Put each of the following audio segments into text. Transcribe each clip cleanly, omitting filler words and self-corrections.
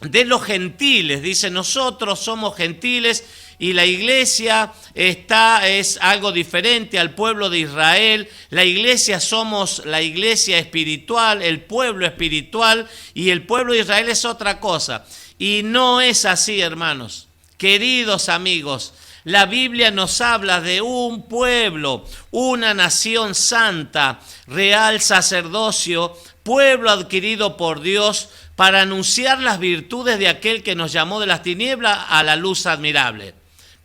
de los gentiles. Dice, nosotros somos gentiles y la iglesia es algo diferente al pueblo de Israel. La iglesia somos la iglesia espiritual, el pueblo espiritual, y el pueblo de Israel es otra cosa. Y no es así, hermanos. Queridos amigos, la Biblia nos habla de un pueblo, una nación santa, real sacerdocio, pueblo adquirido por Dios para anunciar las virtudes de aquel que nos llamó de las tinieblas a la luz admirable.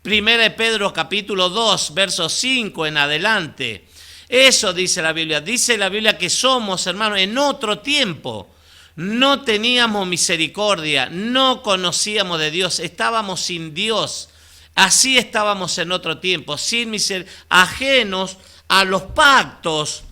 Primera de Pedro capítulo 2, verso 5 en adelante. Eso dice la Biblia. Dice la Biblia que somos, hermanos, en otro tiempo. No teníamos misericordia, no conocíamos de Dios, estábamos sin Dios. Así estábamos en otro tiempo, sin misericordia, ajenos a los pactos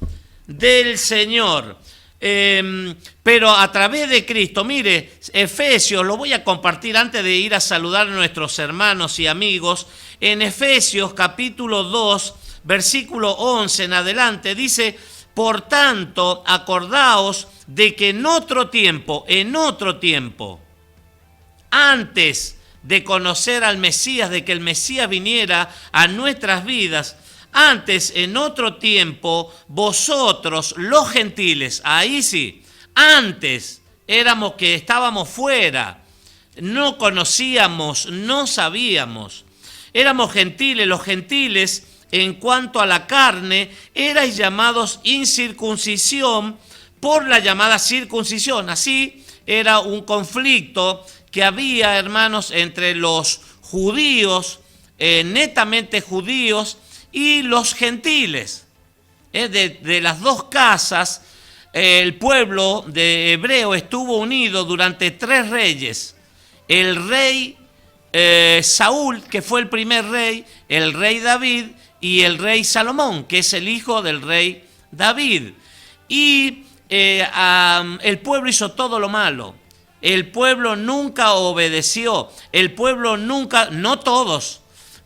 del Señor. Pero a través de Cristo, mire, Efesios, lo voy a compartir antes de ir a saludar a nuestros hermanos y amigos. En Efesios capítulo 2, versículo 11 en adelante, dice: por tanto, acordaos de que en otro tiempo, antes de conocer al Mesías, de que el Mesías viniera a nuestras vidas, antes, en otro tiempo, vosotros, los gentiles, ahí sí, antes éramos que estábamos fuera, no conocíamos, no sabíamos, éramos gentiles, los gentiles, en cuanto a la carne, erais llamados incircuncisión por la llamada circuncisión. Así era un conflicto que había, hermanos, entre los judíos, netamente judíos, y los gentiles. De las dos casas, el pueblo de hebreo estuvo unido durante 3 reyes. El rey Saúl, que fue el primer rey, el rey David y el rey Salomón, que es el hijo del rey David. Y el pueblo hizo todo lo malo. El pueblo nunca obedeció. El pueblo nunca, no todos,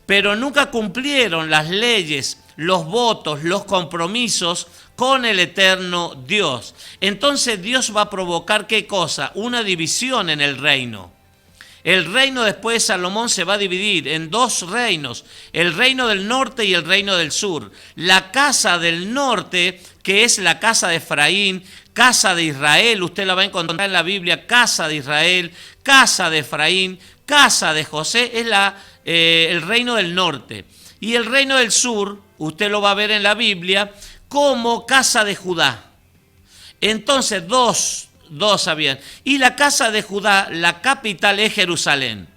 pero nunca cumplieron las leyes, los votos, los compromisos con el eterno Dios. Entonces Dios va a provocar, ¿qué cosa? Una división en el reino. El reino después de Salomón se va a dividir en 2 reinos, el reino del norte y el reino del sur. La casa del norte, que es la casa de Efraín, casa de Israel, usted la va a encontrar en la Biblia, casa de Israel, casa de Efraín, casa de José, es el reino del norte. Y el reino del sur, usted lo va a ver en la Biblia, como casa de Judá. Entonces, dos habían. Y la casa de Judá, la capital es Jerusalén.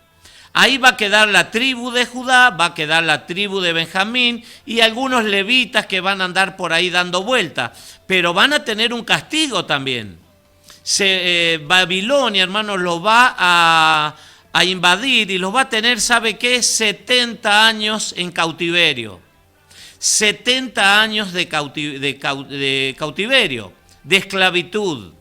Ahí va a quedar la tribu de Judá, va a quedar la tribu de Benjamín y algunos levitas que van a andar por ahí dando vuelta. Pero van a tener un castigo también. Babilonia, hermanos, lo va a invadir y los va a tener, ¿sabe qué? 70 años en cautiverio. 70 años de cautiverio, de esclavitud.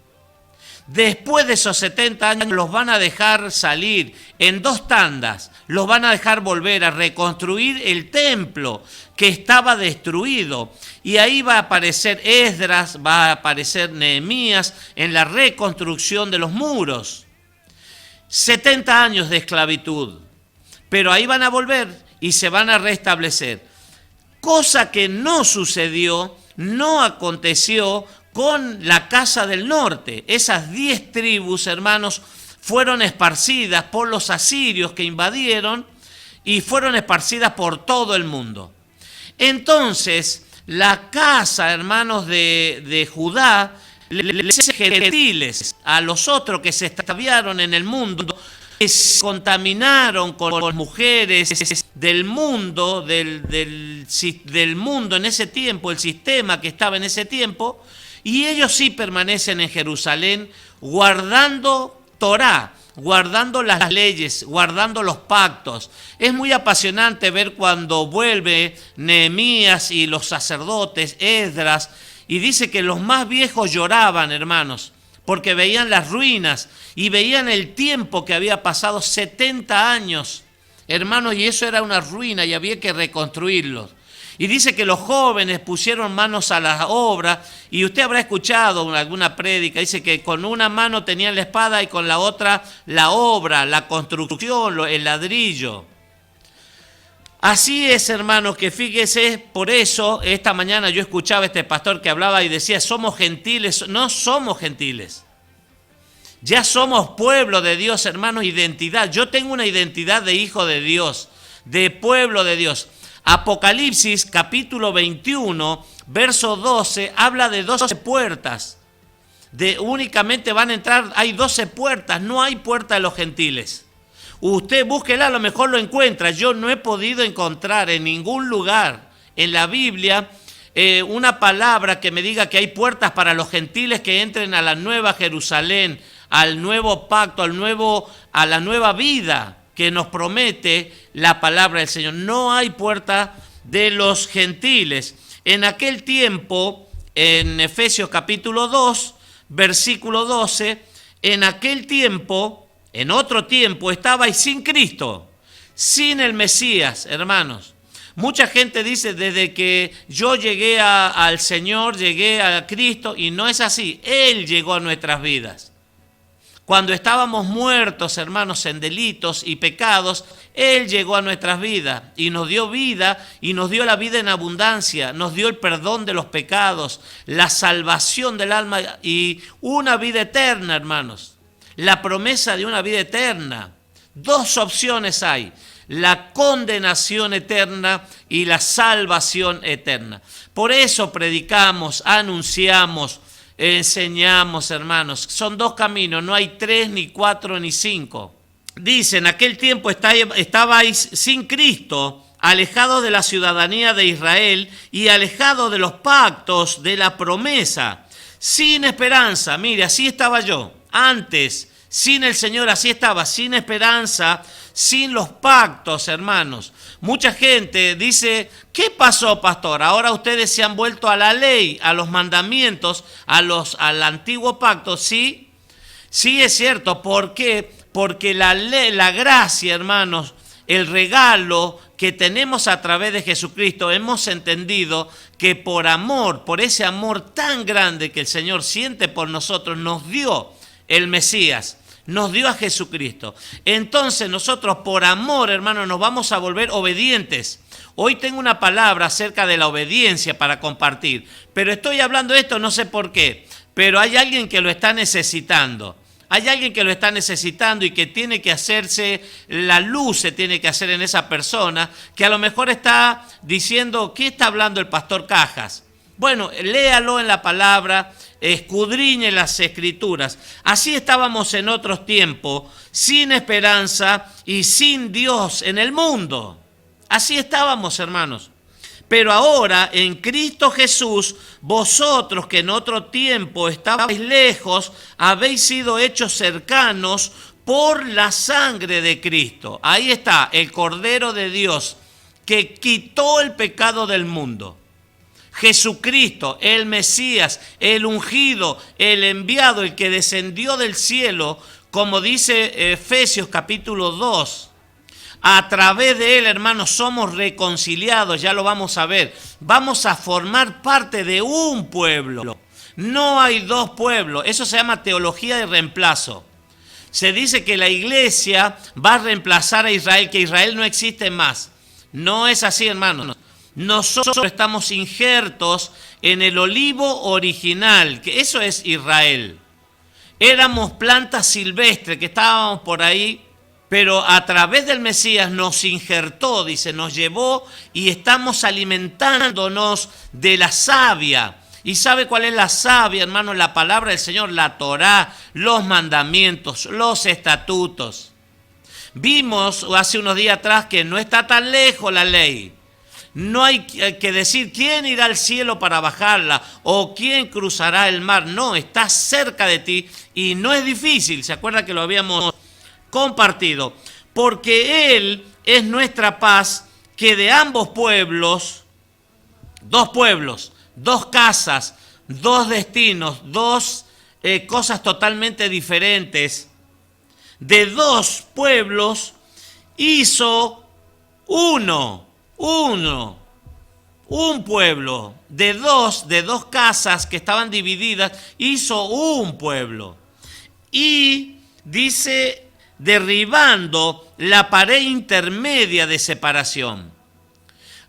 Después de esos 70 años los van a dejar salir en 2 tandas, los van a dejar volver a reconstruir el templo que estaba destruido. Y ahí va a aparecer Esdras, va a aparecer Nehemías en la reconstrucción de los muros. 70 años de esclavitud, pero ahí van a volver y se van a restablecer. Cosa que no sucedió, no aconteció con la casa del norte. Esas 10 tribus, hermanos, fueron esparcidas por los asirios que invadieron y fueron esparcidas por todo el mundo. Entonces, la casa, hermanos, de Judá, les gentiles a los otros que se extraviaron en el mundo, que se contaminaron con las mujeres del mundo, del mundo en ese tiempo, el sistema que estaba en ese tiempo, y ellos sí permanecen en Jerusalén guardando Torá, guardando las leyes, guardando los pactos. Es muy apasionante ver cuando vuelve Nehemías y los sacerdotes, Esdras, y dice que los más viejos lloraban, hermanos, porque veían las ruinas y veían el tiempo que había pasado, 70 años, hermanos, y eso era una ruina y había que reconstruirlos. Y dice que los jóvenes pusieron manos a la obra, y usted habrá escuchado en alguna prédica, dice que con una mano tenían la espada y con la otra la obra, la construcción, el ladrillo. Así es, hermanos, que fíjese, por eso esta mañana yo escuchaba a este pastor que hablaba y decía, somos gentiles. No somos gentiles. Ya somos pueblo de Dios, hermanos, identidad. Yo tengo una identidad de hijo de Dios, de pueblo de Dios. Apocalipsis capítulo 21, verso 12, habla de 12 puertas. Únicamente van a entrar, hay 12 puertas, no hay puerta de los gentiles. Usted búsquela, a lo mejor lo encuentra. Yo no he podido encontrar en ningún lugar en la Biblia una palabra que me diga que hay puertas para los gentiles que entren a la nueva Jerusalén, al nuevo pacto, a la nueva vida que nos promete la palabra del Señor. No hay puerta de los gentiles. En aquel tiempo, en Efesios capítulo 2, versículo 12, en aquel tiempo, en otro tiempo, estabais sin Cristo, sin el Mesías, hermanos. Mucha gente dice, desde que yo llegué al Señor, llegué a Cristo, y no es así. Él llegó a nuestras vidas. Cuando estábamos muertos, hermanos, en delitos y pecados, Él llegó a nuestras vidas y nos dio vida, y nos dio la vida en abundancia, nos dio el perdón de los pecados, la salvación del alma y una vida eterna, hermanos. La promesa de una vida eterna. Dos opciones hay: la condenación eterna y la salvación eterna. Por eso predicamos, anunciamos, enseñamos, hermanos. Son dos caminos, no hay 3, ni 4, ni 5. Dice, en aquel tiempo estabais sin Cristo, alejados de la ciudadanía de Israel y alejados de los pactos de la promesa, sin esperanza. Mire, así estaba yo antes. Sin el Señor, así estaba, sin esperanza, sin los pactos, hermanos. Mucha gente dice, ¿qué pasó, pastor? Ahora ustedes se han vuelto a la ley, a los mandamientos, al antiguo pacto. Sí, sí es cierto. ¿Por qué? Porque la ley, la gracia, hermanos, el regalo que tenemos a través de Jesucristo, hemos entendido que por amor, por ese amor tan grande que el Señor siente por nosotros, nos dio el Mesías, nos dio a Jesucristo. Entonces nosotros por amor, hermanos, nos vamos a volver obedientes. Hoy tengo una palabra acerca de la obediencia para compartir, pero estoy hablando de esto no sé por qué, pero hay alguien que lo está necesitando. Hay alguien que lo está necesitando y que tiene que hacerse, la luz se tiene que hacer en esa persona, que a lo mejor está diciendo, ¿qué está hablando el pastor Cajas? Bueno, léalo en la palabra, escudriñe las escrituras. Así estábamos en otros tiempos, sin esperanza y sin Dios en el mundo. Así estábamos, hermanos. Pero ahora, en Cristo Jesús, vosotros que en otro tiempo estabais lejos, habéis sido hechos cercanos por la sangre de Cristo. Ahí está, el Cordero de Dios, que quitó el pecado del mundo. Jesucristo, el Mesías, el ungido, el enviado, el que descendió del cielo, como dice Efesios capítulo 2. A través de él, hermanos, somos reconciliados, ya lo vamos a ver. Vamos a formar parte de un pueblo. No hay dos pueblos, eso se llama teología de reemplazo. Se dice que la iglesia va a reemplazar a Israel, que Israel no existe más. No es así, hermanos. Nosotros estamos injertos en el olivo original, que eso es Israel. Éramos plantas silvestres que estábamos por ahí, pero a través del Mesías nos injertó, dice, nos llevó y estamos alimentándonos de la savia. ¿Y sabe cuál es la savia, hermano? La palabra del Señor, la Torá, los mandamientos, los estatutos. Vimos hace unos días atrás que no está tan lejos la ley. No hay que decir quién irá al cielo para bajarla o quién cruzará el mar. No, está cerca de ti y no es difícil. ¿Se acuerda que lo habíamos compartido? Porque Él es nuestra paz, que de ambos pueblos, dos casas, dos destinos, dos cosas totalmente diferentes, de dos pueblos hizo uno un pueblo, de dos casas que estaban divididas, hizo un pueblo. Y dice, derribando la pared intermedia de separación.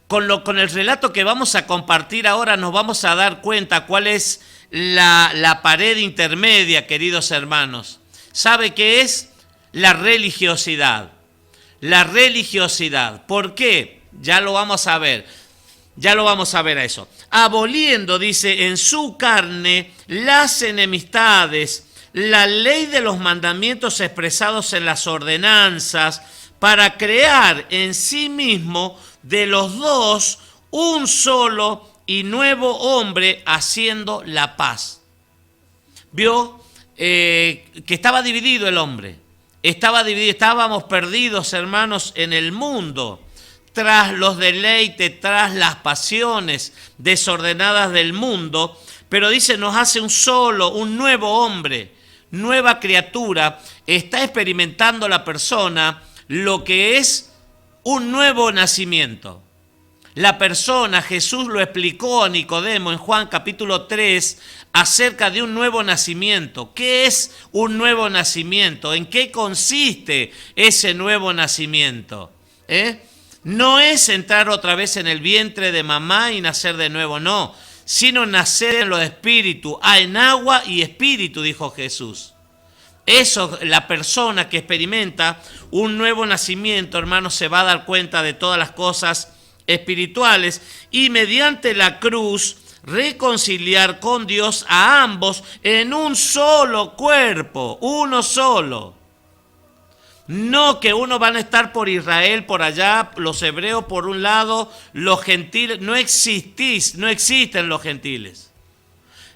Con el relato que vamos a compartir ahora nos vamos a dar cuenta cuál es la pared intermedia, queridos hermanos. ¿Sabe qué es? La religiosidad. La religiosidad. ¿Por qué? Ya lo vamos a ver. Ya lo vamos a ver a eso. Aboliendo, dice, en su carne las enemistades, la ley de los mandamientos expresados en las ordenanzas, para crear en sí mismo de los dos un solo y nuevo hombre, haciendo la paz. Vio que estaba dividido el hombre. Estaba dividido, estábamos perdidos, hermanos, en el mundo, tras los deleites, tras las pasiones desordenadas del mundo. Pero dice, nos hace un solo, un nuevo hombre, nueva criatura. Está experimentando la persona lo que es un nuevo nacimiento. La persona, Jesús lo explicó a Nicodemo en Juan capítulo 3, acerca de un nuevo nacimiento. ¿Qué es un nuevo nacimiento? ¿En qué consiste ese nuevo nacimiento? No es entrar otra vez en el vientre de mamá y nacer de nuevo, no, sino nacer en lo de espíritu, en agua y espíritu, dijo Jesús. Eso, la persona que experimenta un nuevo nacimiento, hermanos, se va a dar cuenta de todas las cosas espirituales y mediante la cruz reconciliar con Dios a ambos en un solo cuerpo, uno solo. No que uno van a estar por Israel, por allá, los hebreos por un lado, los gentiles. No existen los gentiles.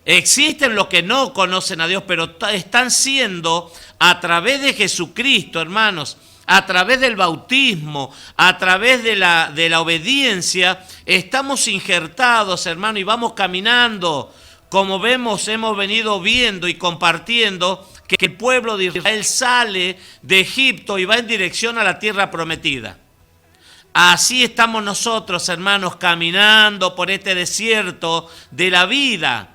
Existen los que no conocen a Dios, pero están siendo a través de Jesucristo, hermanos, a través del bautismo, a través de la obediencia, estamos injertados, hermano, y vamos caminando. Como vemos, hemos venido viendo y compartiendo que el pueblo de Israel sale de Egipto y va en dirección a la tierra prometida. Así estamos nosotros, hermanos, caminando por este desierto de la vida.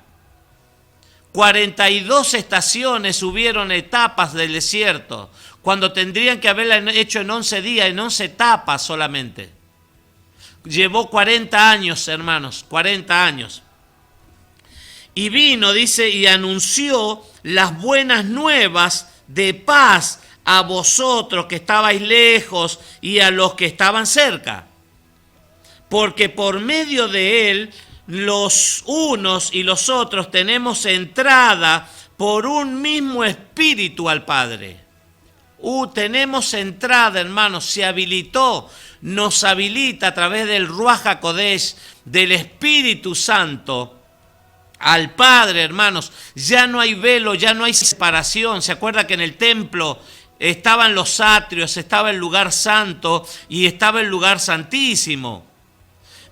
42 estaciones hubieron, etapas del desierto, cuando tendrían que haberla hecho en 11 días, en 11 etapas solamente. Llevó 40 años, hermanos, 40 años. Y vino, dice, y anunció las buenas nuevas de paz a vosotros que estabais lejos y a los que estaban cerca. Porque por medio de él, los unos y los otros tenemos entrada por un mismo espíritu al Padre. Tenemos entrada, hermanos, se habilitó, nos habilita a través del Ruach HaKodesh, del Espíritu Santo, al Padre, hermanos. Ya no hay velo, ya no hay separación. ¿Se acuerda que en el templo estaban los atrios, estaba el lugar santo y estaba el lugar santísimo?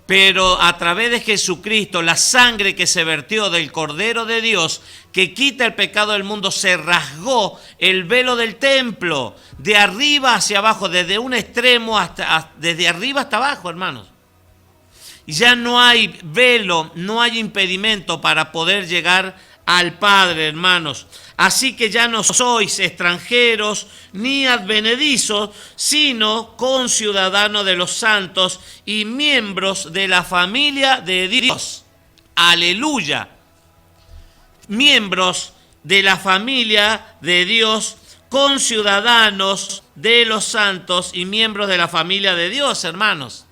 Pero a través de Jesucristo, la sangre que se vertió del Cordero de Dios, que quita el pecado del mundo, se rasgó el velo del templo, de arriba hacia abajo, desde un extremo desde arriba hasta abajo, hermanos. Ya no hay velo, no hay impedimento para poder llegar al Padre, hermanos. Así que ya no sois extranjeros ni advenedizos, sino conciudadanos de los santos y miembros de la familia de Dios. Aleluya. Miembros de la familia de Dios, conciudadanos de los santos y miembros de la familia de Dios, hermanos.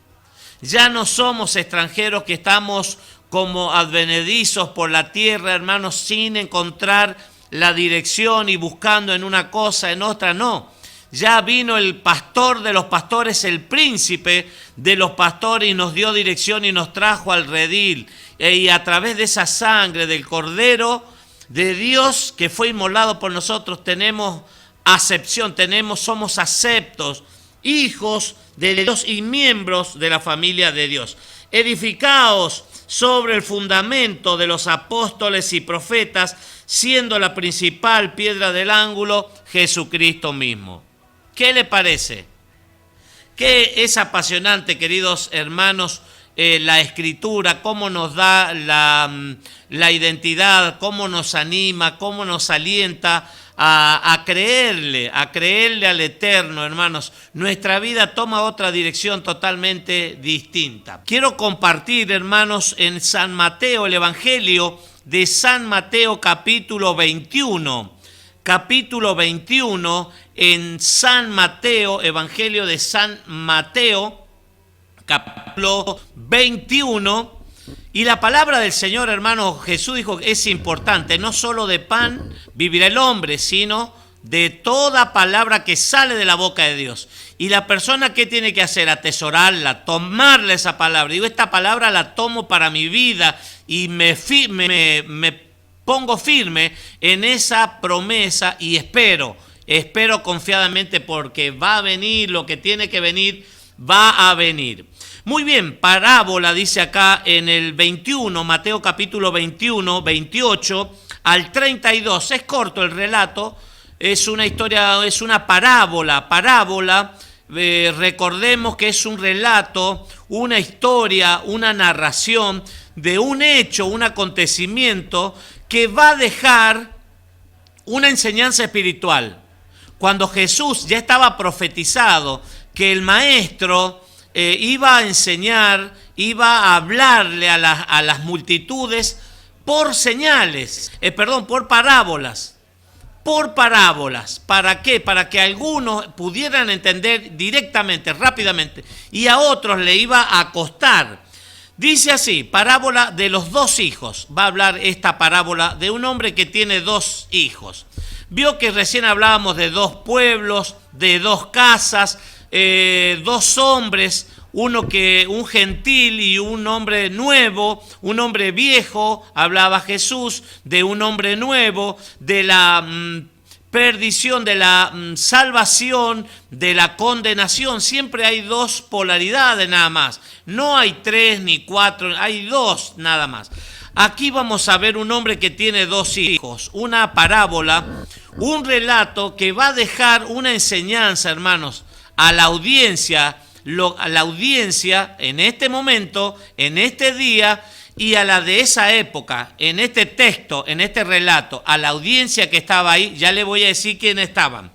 Ya no somos extranjeros que estamos como advenedizos por la tierra, hermanos, sin encontrar la dirección y buscando en una cosa, en otra, no. Ya vino el pastor de los pastores, el príncipe de los pastores, y nos dio dirección y nos trajo al redil. Y a través de esa sangre del Cordero de Dios que fue inmolado por nosotros, tenemos acepción, somos aceptos, hijos de Dios y miembros de la familia de Dios. Edificaos sobre el fundamento de los apóstoles y profetas, siendo la principal piedra del ángulo Jesucristo mismo. ¿Qué le parece? Que es apasionante, queridos hermanos, la Escritura, cómo nos da la identidad, cómo nos anima, cómo nos alienta a creerle al Eterno, hermanos. Nuestra vida toma otra dirección totalmente distinta. Quiero compartir, hermanos, en San Mateo, el Evangelio de San Mateo, capítulo 21. Capítulo 21 en San Mateo, Evangelio de San Mateo, capítulo 21. Y la palabra del Señor, hermano, Jesús dijo que es importante, no solo de pan vivirá el hombre, sino de toda palabra que sale de la boca de Dios. Y la persona, ¿qué tiene que hacer? Atesorarla, tomarle esa palabra. Digo, esta palabra la tomo para mi vida y me pongo firme en esa promesa y espero confiadamente, porque va a venir lo que tiene que venir, va a venir. Muy bien, parábola dice acá en el 21, Mateo capítulo 21, 28 al 32. Es corto el relato, es una historia, es una parábola. Recordemos que es un relato, una historia, una narración de un hecho, un acontecimiento que va a dejar una enseñanza espiritual. Cuando Jesús ya estaba profetizado que el maestro iba a enseñar, iba a hablarle a las multitudes por señales, por parábolas. Por parábolas. ¿Para qué? Para que algunos pudieran entender directamente, rápidamente, y a otros le iba a costar. Dice así, parábola de los dos hijos. Va a hablar esta parábola de un hombre que tiene dos hijos. Vio que recién hablábamos de dos pueblos, de dos casas, dos hombres, un gentil y un hombre nuevo, un hombre viejo. Hablaba Jesús de un hombre nuevo, de la perdición, de la salvación, de la condenación. Siempre hay dos polaridades nada más. No hay tres ni cuatro, hay dos nada más. Aquí vamos a ver un hombre que tiene dos hijos, una parábola, un relato que va a dejar una enseñanza, hermanos, a la audiencia en este momento, en este día, y a la de esa época, en este texto, en este relato, a la audiencia que estaba ahí. Ya le voy a decir quiénes estaban.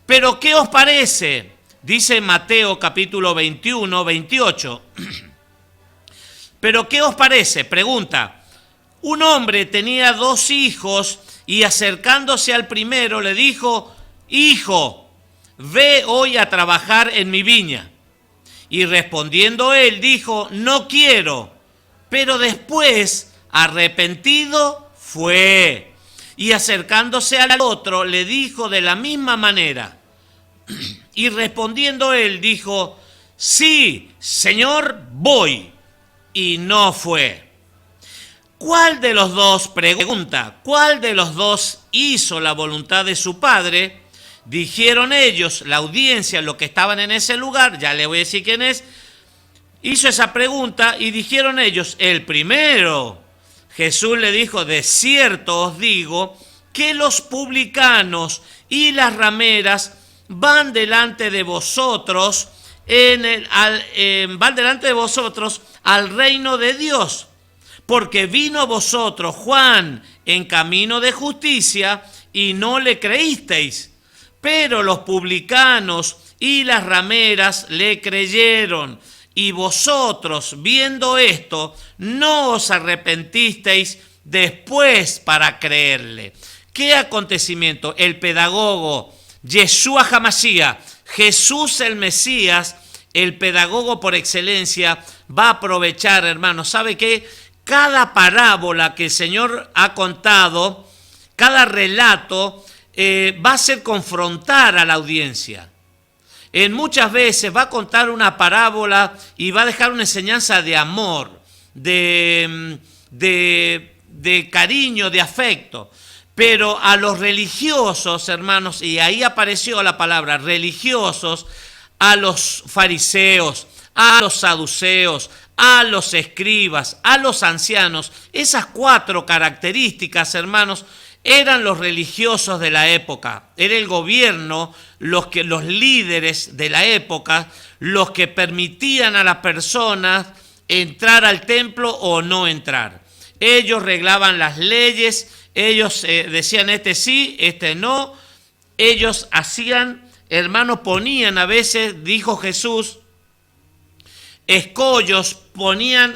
Pero ¿qué os parece? Dice Mateo capítulo 21, 28. ¿Pero qué os parece? Pregunta. Un hombre tenía dos hijos y acercándose al primero le dijo: Hijo, ve hoy a trabajar en mi viña. Y respondiendo él dijo: No quiero. Pero después, arrepentido, fue. Y acercándose al otro, le dijo de la misma manera. Y respondiendo él, dijo: Sí, Señor, voy. Y no fue. ¿Cuál de los dos, pregunta, cuál de los dos hizo la voluntad de su padre? Dijeron ellos, la audiencia, los que estaban en ese lugar, ya le voy a decir quién es, hizo esa pregunta y dijeron ellos: el primero. Jesús le dijo: de cierto os digo que los publicanos y las rameras van delante de vosotros al reino de Dios, porque vino a vosotros Juan en camino de justicia y no le creísteis, pero los publicanos y las rameras le creyeron. Y vosotros, viendo esto, no os arrepentisteis después para creerle. ¿Qué acontecimiento? El pedagogo, Yeshua HaMashiach, Jesús el Mesías, el pedagogo por excelencia, va a aprovechar, hermanos. ¿Sabe qué? Cada parábola que el Señor ha contado, cada relato, va a ser confrontar a la audiencia. Muchas veces va a contar una parábola y va a dejar una enseñanza de amor, de cariño, de afecto. Pero a los religiosos, hermanos, y ahí apareció la palabra religiosos, a los fariseos, a los saduceos, a los escribas, a los ancianos, esas cuatro características, hermanos, eran los religiosos de la época. Era el gobierno, los líderes de la época, los que permitían a las personas entrar al templo o no entrar. Ellos reglaban las leyes, ellos decían este sí, este no. Ellos hacían, hermanos, ponían a veces, dijo Jesús, escollos, ponían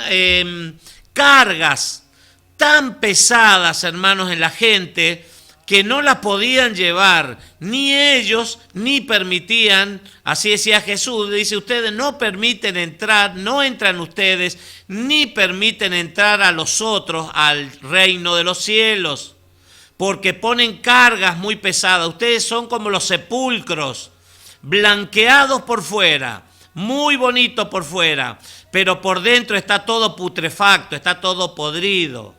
cargas tan pesadas, hermanos, en la gente, que no las podían llevar, ni ellos, ni permitían, así decía Jesús, dice, ustedes no permiten entrar, no entran ustedes, ni permiten entrar a los otros al reino de los cielos, porque ponen cargas muy pesadas. Ustedes son como los sepulcros, blanqueados por fuera, muy bonito por fuera, pero por dentro está todo putrefacto, está todo podrido.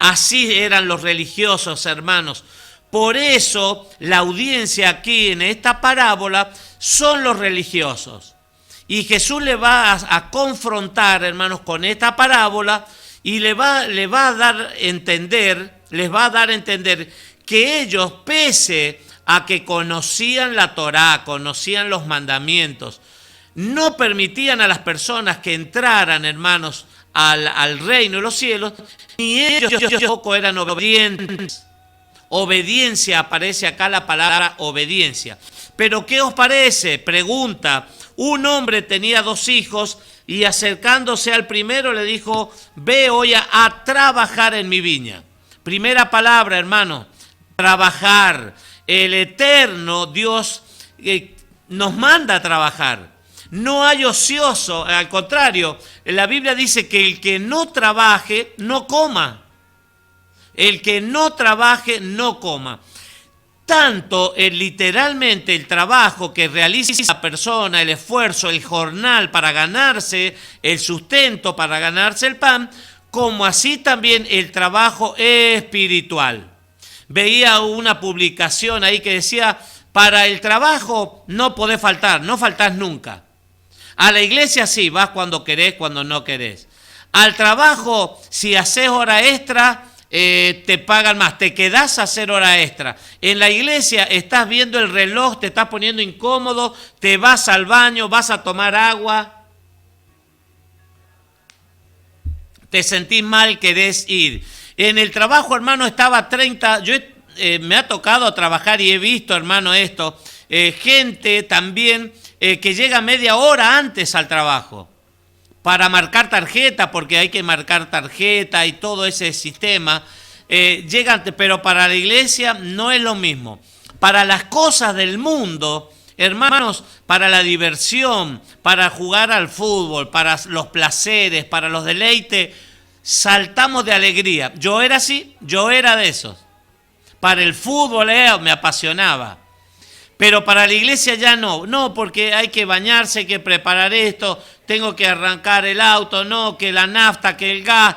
Así eran los religiosos, hermanos. Por eso la audiencia aquí en esta parábola son los religiosos. Y Jesús le va a confrontar, hermanos, con esta parábola y les va a dar a entender que ellos, pese a que conocían la Torá, conocían los mandamientos, no permitían a las personas que entraran, hermanos, al reino de los cielos, ni ellos tampoco eran obedientes. Obediencia, aparece acá la palabra obediencia. Pero ¿qué os parece? Pregunta. Un hombre tenía 2 hijos y acercándose al primero le dijo, ve hoy a trabajar en mi viña. Primera palabra, hermano, trabajar. El eterno Dios nos manda a trabajar. No hay ocioso, al contrario, la Biblia dice que el que no trabaje, no coma. El que no trabaje, no coma. Tanto literalmente el trabajo que realiza la persona, el esfuerzo, el jornal para ganarse el sustento, para ganarse el pan, como así también el trabajo espiritual. Veía una publicación ahí que decía, para el trabajo no podés faltar, no faltás nunca. A la iglesia sí, vas cuando querés, cuando no querés. Al trabajo, si haces hora extra, te pagan más, te quedás a hacer hora extra. En la iglesia estás viendo el reloj, te estás poniendo incómodo, te vas al baño, vas a tomar agua, te sentís mal, querés ir. En el trabajo, hermano, estaba 30, me ha tocado trabajar y he visto, hermano, esto, gente también que llega media hora antes al trabajo para marcar tarjeta, porque hay que marcar tarjeta y todo ese sistema, llegan, pero para la iglesia no es lo mismo. Para las cosas del mundo, hermanos, para la diversión, para jugar al fútbol, para los placeres, para los deleites, saltamos de alegría. Yo era así, yo era de esos. Para el fútbol me apasionaba. Pero para la iglesia ya no, porque hay que bañarse, hay que preparar esto, tengo que arrancar el auto, no, que la nafta, que el gas,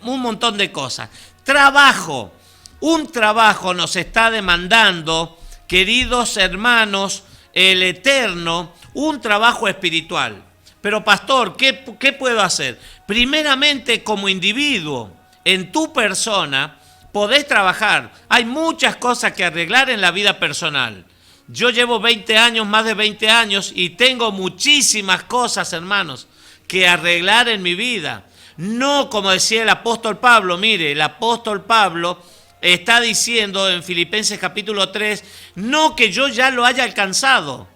un montón de cosas. Trabajo, un trabajo nos está demandando, queridos hermanos, el Eterno, un trabajo espiritual. Pero pastor, ¿qué puedo hacer? Primeramente, como individuo, en tu persona, podés trabajar. Hay muchas cosas que arreglar en la vida personal. Yo llevo 20 años, más de 20 años, y tengo muchísimas cosas, hermanos, que arreglar en mi vida. No como decía el apóstol Pablo. Mire, el apóstol Pablo está diciendo en Filipenses capítulo 3, no que yo ya lo haya alcanzado,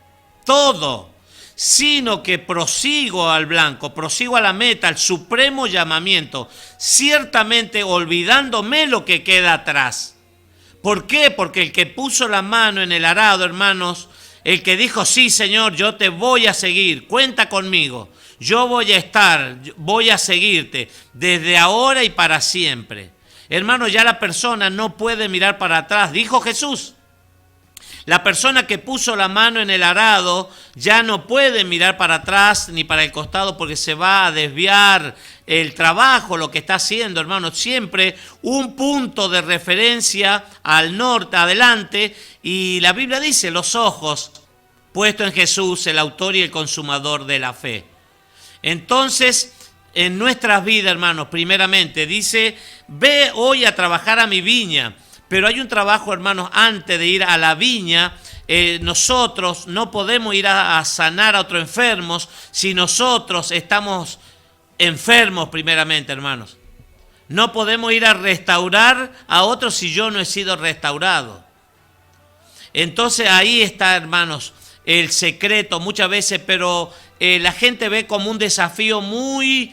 todo, sino que prosigo al blanco, prosigo a la meta, al supremo llamamiento, ciertamente olvidándome lo que queda atrás. ¿Por qué? Porque el que puso la mano en el arado, hermanos, el que dijo, sí, Señor, yo te voy a seguir, cuenta conmigo, yo voy a estar, voy a seguirte desde ahora y para siempre. Hermano, ya la persona no puede mirar para atrás, dijo Jesús. La persona que puso la mano en el arado ya no puede mirar para atrás ni para el costado porque se va a desviar el trabajo, lo que está haciendo, hermano. Siempre un punto de referencia al norte, adelante. Y la Biblia dice, los ojos puestos en Jesús, el autor y el consumador de la fe. Entonces, en nuestras vidas, hermanos, primeramente dice, ve hoy a trabajar a mi viña. Pero hay un trabajo, hermanos, antes de ir a la viña. Nosotros no podemos ir a sanar a otros enfermos si nosotros estamos enfermos primeramente, hermanos. No podemos ir a restaurar a otros si yo no he sido restaurado. Entonces ahí está, hermanos, el secreto muchas veces, pero la gente ve como un desafío muy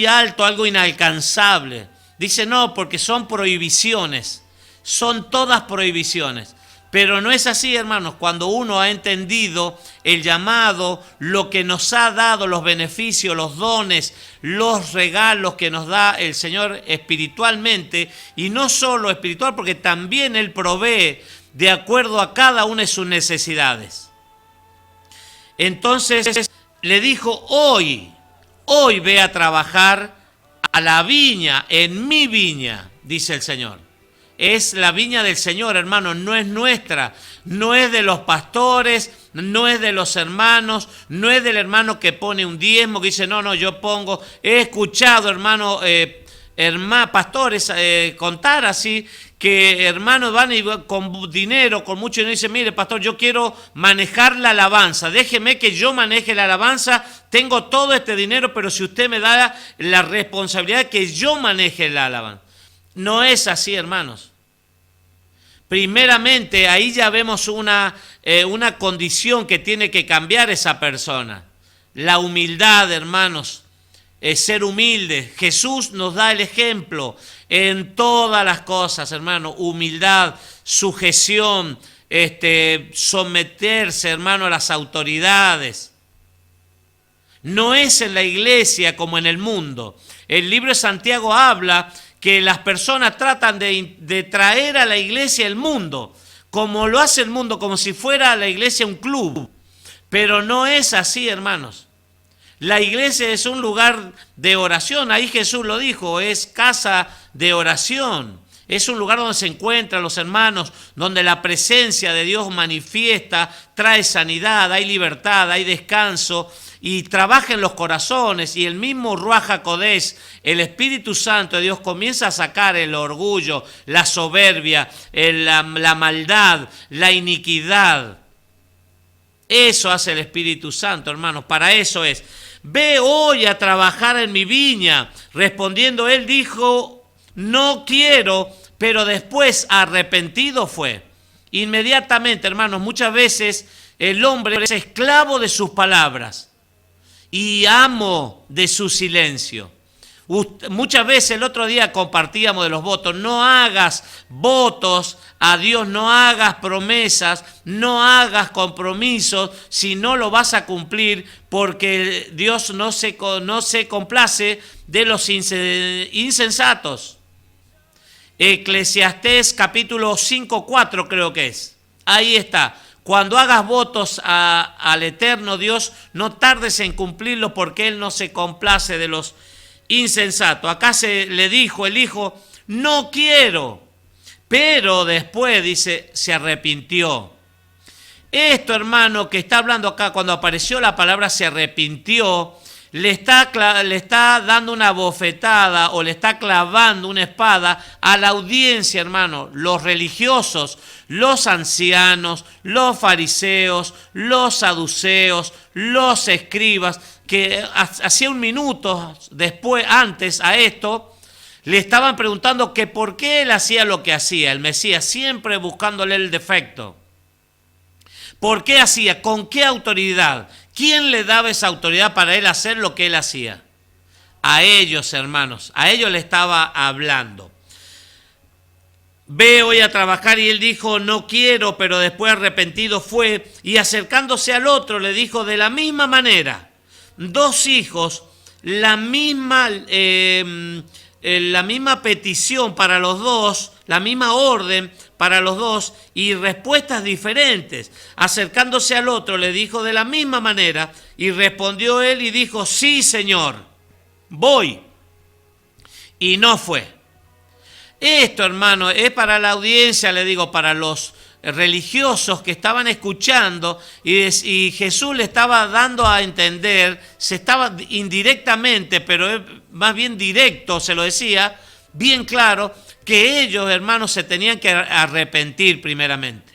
alto, algo inalcanzable. Dice, no, porque son prohibiciones, son todas prohibiciones. Pero no es así, hermanos. Cuando uno ha entendido el llamado, lo que nos ha dado, los beneficios, los dones, los regalos que nos da el Señor espiritualmente, y no solo espiritual, porque también Él provee de acuerdo a cada una de sus necesidades. Entonces le dijo, hoy ve a trabajar a la viña, en mi viña, dice el Señor. Es la viña del Señor, hermano, no es nuestra, no es de los pastores, no es de los hermanos, no es del hermano que pone un diezmo, que dice, no, yo pongo. He escuchado, hermano, pastores contar así, que hermanos van y con dinero, con mucho dinero, y dicen, mire, pastor, yo quiero manejar la alabanza, déjeme que yo maneje la alabanza, tengo todo este dinero, pero si usted me da la responsabilidad que yo maneje la alabanza. No es así, hermanos. Primeramente, ahí ya vemos una condición que tiene que cambiar esa persona. La humildad, hermanos. Ser humilde. Jesús nos da el ejemplo en todas las cosas, hermano. Humildad, sujeción, someterse, hermano, a las autoridades. No es en la iglesia como en el mundo. El libro de Santiago habla que las personas tratan de traer a la iglesia el mundo, como lo hace el mundo, como si fuera la iglesia un club. Pero no es así, hermanos. La iglesia es un lugar de oración, ahí Jesús lo dijo, es casa de oración. Es un lugar donde se encuentran los hermanos, donde la presencia de Dios manifiesta, trae sanidad, hay libertad, hay descanso y trabaja en los corazones. Y el mismo Ruach HaKodesh, el Espíritu Santo de Dios, comienza a sacar el orgullo, la soberbia, la maldad, la iniquidad. Eso hace el Espíritu Santo, hermanos, para eso es. Ve hoy a trabajar en mi viña. Respondiendo él dijo, no quiero, pero después arrepentido fue. Inmediatamente, hermanos, muchas veces el hombre es esclavo de sus palabras y amo de su silencio. Muchas veces el otro día compartíamos de los votos. No hagas votos a Dios, no hagas promesas, no hagas compromisos si no lo vas a cumplir, porque Dios no se complace de los insensatos. Eclesiastés capítulo 5:4 creo que es. Ahí está. Cuando hagas votos al eterno Dios, no tardes en cumplirlos, porque Él no se complace de los insensato. Acá le dijo el hijo, no quiero, pero después dice, se arrepintió. Esto, hermano, que está hablando acá, cuando apareció la palabra se arrepintió, le está dando una bofetada o le está clavando una espada a la audiencia, hermano, los religiosos, los ancianos, los fariseos, los saduceos, los escribas, que hacía un minuto antes a esto, le estaban preguntando que por qué él hacía lo que hacía, el Mesías, siempre buscándole el defecto. ¿Por qué hacía? ¿Con qué autoridad? ¿Quién le daba esa autoridad para él hacer lo que él hacía? A ellos, hermanos, a ellos le estaba hablando. Ve hoy a trabajar, y él dijo, no quiero, pero después arrepentido fue, y acercándose al otro le dijo de la misma manera. Dos hijos, la misma petición para los dos, la misma orden para los dos y respuestas diferentes. Acercándose al otro le dijo de la misma manera y respondió él y dijo, sí, Señor, voy. Y no fue. Esto, hermano, es para la audiencia, le digo, para los religiosos que estaban escuchando, y Jesús le estaba dando a entender, se estaba indirectamente, pero más bien directo, se lo decía, bien claro, que ellos, hermanos, se tenían que arrepentir primeramente.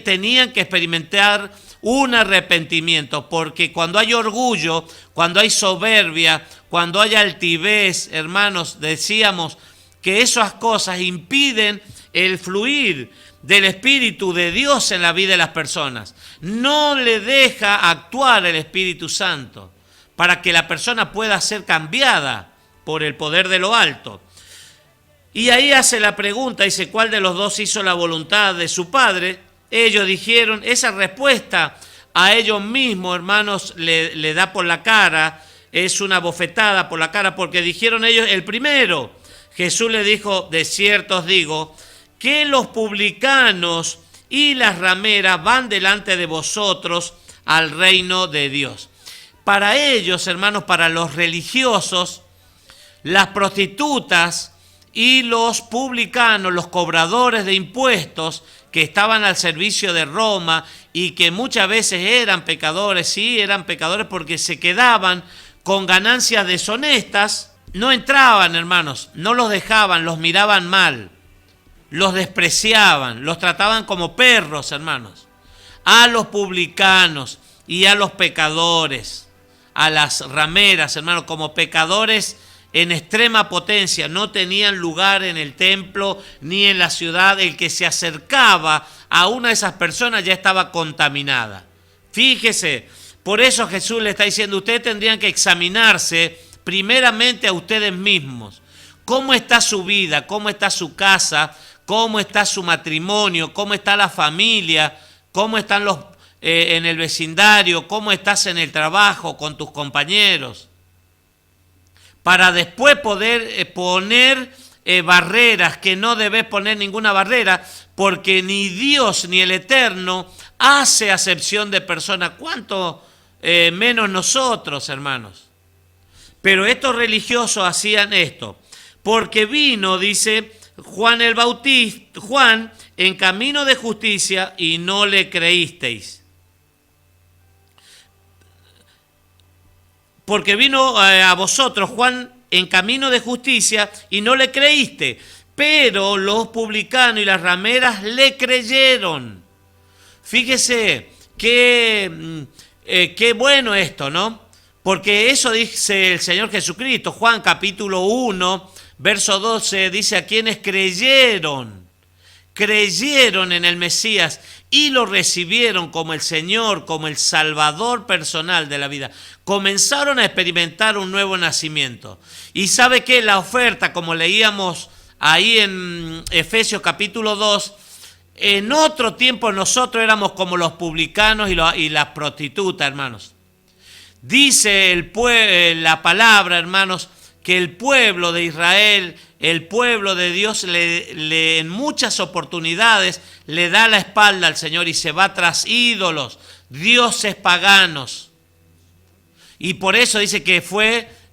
Tenían que experimentar un arrepentimiento, porque cuando hay orgullo, cuando hay soberbia, cuando hay altivez, hermanos, decíamos que esas cosas impiden el fluir del Espíritu de Dios en la vida de las personas. No le deja actuar el Espíritu Santo para que la persona pueda ser cambiada por el poder de lo alto. Y ahí hace la pregunta, dice, ¿cuál de los dos hizo la voluntad de su padre? Ellos dijeron, esa respuesta a ellos mismos, hermanos, le da por la cara, es una bofetada por la cara, porque dijeron ellos, el primero. Jesús le dijo, de cierto os digo, que los publicanos y las rameras van delante de vosotros al reino de Dios. Para ellos, hermanos, para los religiosos, las prostitutas y los publicanos, los cobradores de impuestos que estaban al servicio de Roma y que muchas veces eran pecadores, sí, eran pecadores porque se quedaban con ganancias deshonestas, no entraban, hermanos, no los dejaban, los miraban mal, los despreciaban, los trataban como perros, hermanos. A los publicanos y a los pecadores, a las rameras, hermanos, como pecadores en extrema potencia, no tenían lugar en el templo ni en la ciudad. El que se acercaba a una de esas personas ya estaba contaminada. Fíjese, por eso Jesús le está diciendo, ustedes tendrían que examinarse primeramente a ustedes mismos. ¿Cómo está su vida? ¿Cómo está su casa? ¿Cómo está su matrimonio? ¿Cómo está la familia? ¿Cómo están los en el vecindario? ¿Cómo estás en el trabajo con tus compañeros? Para después poder poner barreras, que no debes poner ninguna barrera, porque ni Dios ni el Eterno hace acepción de personas, cuánto menos nosotros, hermanos. Pero estos religiosos hacían esto, porque vino, dice Juan el Bautista, Juan, en camino de justicia y no le creísteis. Porque vino a vosotros Juan en camino de justicia y no le creíste, pero los publicanos y las rameras le creyeron. Fíjese qué bueno esto, ¿no? Porque eso dice el Señor Jesucristo. Juan capítulo 1, verso 12, dice a quienes creyeron en el Mesías y lo recibieron como el Señor, como el Salvador personal de la vida. Comenzaron a experimentar un nuevo nacimiento. Y ¿sabe qué? La oferta, como leíamos ahí en Efesios capítulo 2, en otro tiempo nosotros éramos como los publicanos y las prostitutas, hermanos. Dice la palabra, hermanos, que el pueblo de Israel, el pueblo de Dios, en muchas oportunidades le da la espalda al Señor y se va tras ídolos, dioses paganos. Y por eso dice que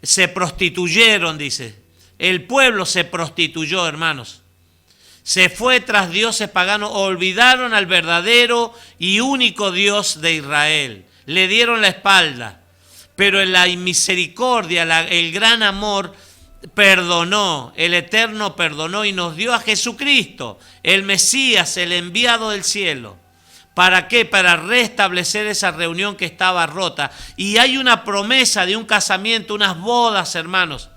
se prostituyeron, dice. El pueblo se prostituyó, hermanos. Se fue tras dioses paganos, olvidaron al verdadero y único Dios de Israel. Le dieron la espalda. Pero en la misericordia, el gran amor, perdonó, el Eterno perdonó y nos dio a Jesucristo, el Mesías, el enviado del cielo. ¿Para qué? Para restablecer esa reunión que estaba rota. Y hay una promesa de un casamiento, unas bodas, hermanos,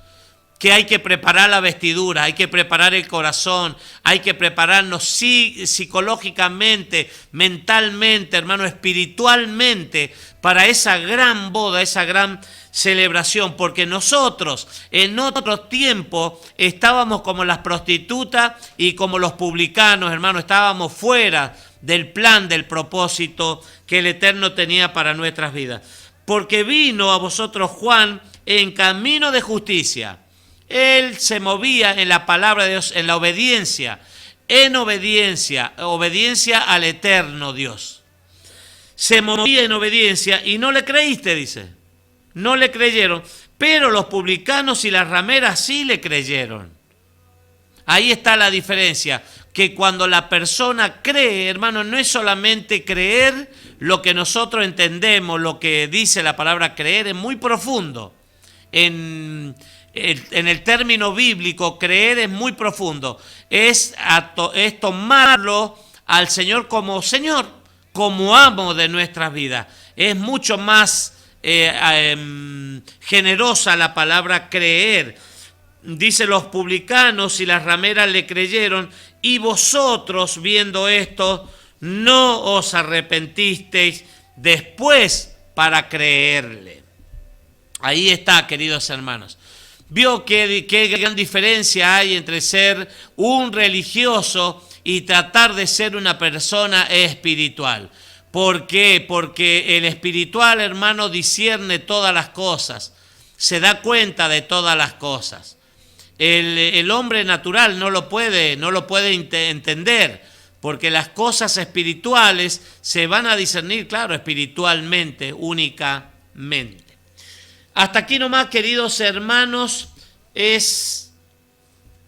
que hay que preparar la vestidura, hay que preparar el corazón, hay que prepararnos psicológicamente, mentalmente, hermano, espiritualmente, para esa gran boda, esa gran celebración, porque nosotros en otro tiempo estábamos como las prostitutas y como los publicanos, hermano, estábamos fuera del plan, del propósito que el Eterno tenía para nuestras vidas. Porque vino a vosotros Juan en camino de justicia. Él se movía en la palabra de Dios, en la obediencia, obediencia al eterno Dios. Se movía en obediencia y no le creíste, dice. No le creyeron, pero los publicanos y las rameras sí le creyeron. Ahí está la diferencia, que cuando la persona cree, hermano, no es solamente creer lo que nosotros entendemos, lo que dice la palabra creer, es muy profundo. En el término bíblico, creer es muy profundo. Es tomarlo al Señor como Señor, como amo de nuestras vidas. Es mucho más generosa la palabra creer. Dice: los publicanos y las rameras le creyeron, y vosotros, viendo esto, no os arrepentisteis después para creerle. Ahí está, queridos hermanos. Vio qué gran diferencia hay entre ser un religioso y tratar de ser una persona espiritual. ¿Por qué? Porque el espiritual, hermano, discierne todas las cosas, se da cuenta de todas las cosas. El hombre natural no lo puede entender, porque las cosas espirituales se van a discernir, claro, espiritualmente, únicamente. Hasta aquí nomás, queridos hermanos, es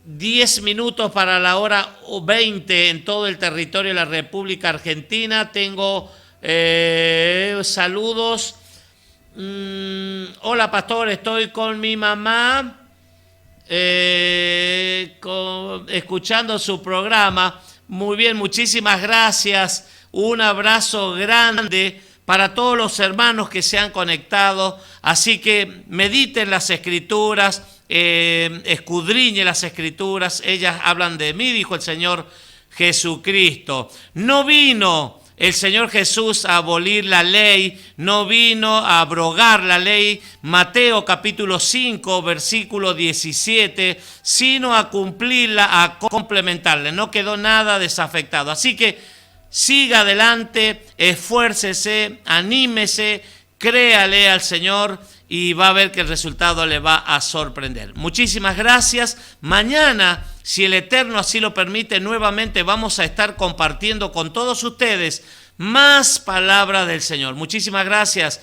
10 minutos para la hora 20 en todo el territorio de la República Argentina. Tengo saludos. Hola, pastor, estoy con mi mamá escuchando su programa. Muy bien, muchísimas gracias. Un abrazo grande para todos los hermanos que se han conectado. Así que mediten las Escrituras, escudriñe las Escrituras. Ellas hablan de mí, dijo el Señor Jesucristo. No vino el Señor Jesús a abolir la ley, no vino a abrogar la ley, Mateo capítulo 5, versículo 17, sino a cumplirla, a complementarla. No quedó nada desafectado. Así que siga adelante, esfuércese, anímese, créale al Señor y va a ver que el resultado le va a sorprender. Muchísimas gracias. Mañana, si el Eterno así lo permite, nuevamente vamos a estar compartiendo con todos ustedes más palabras del Señor. Muchísimas gracias.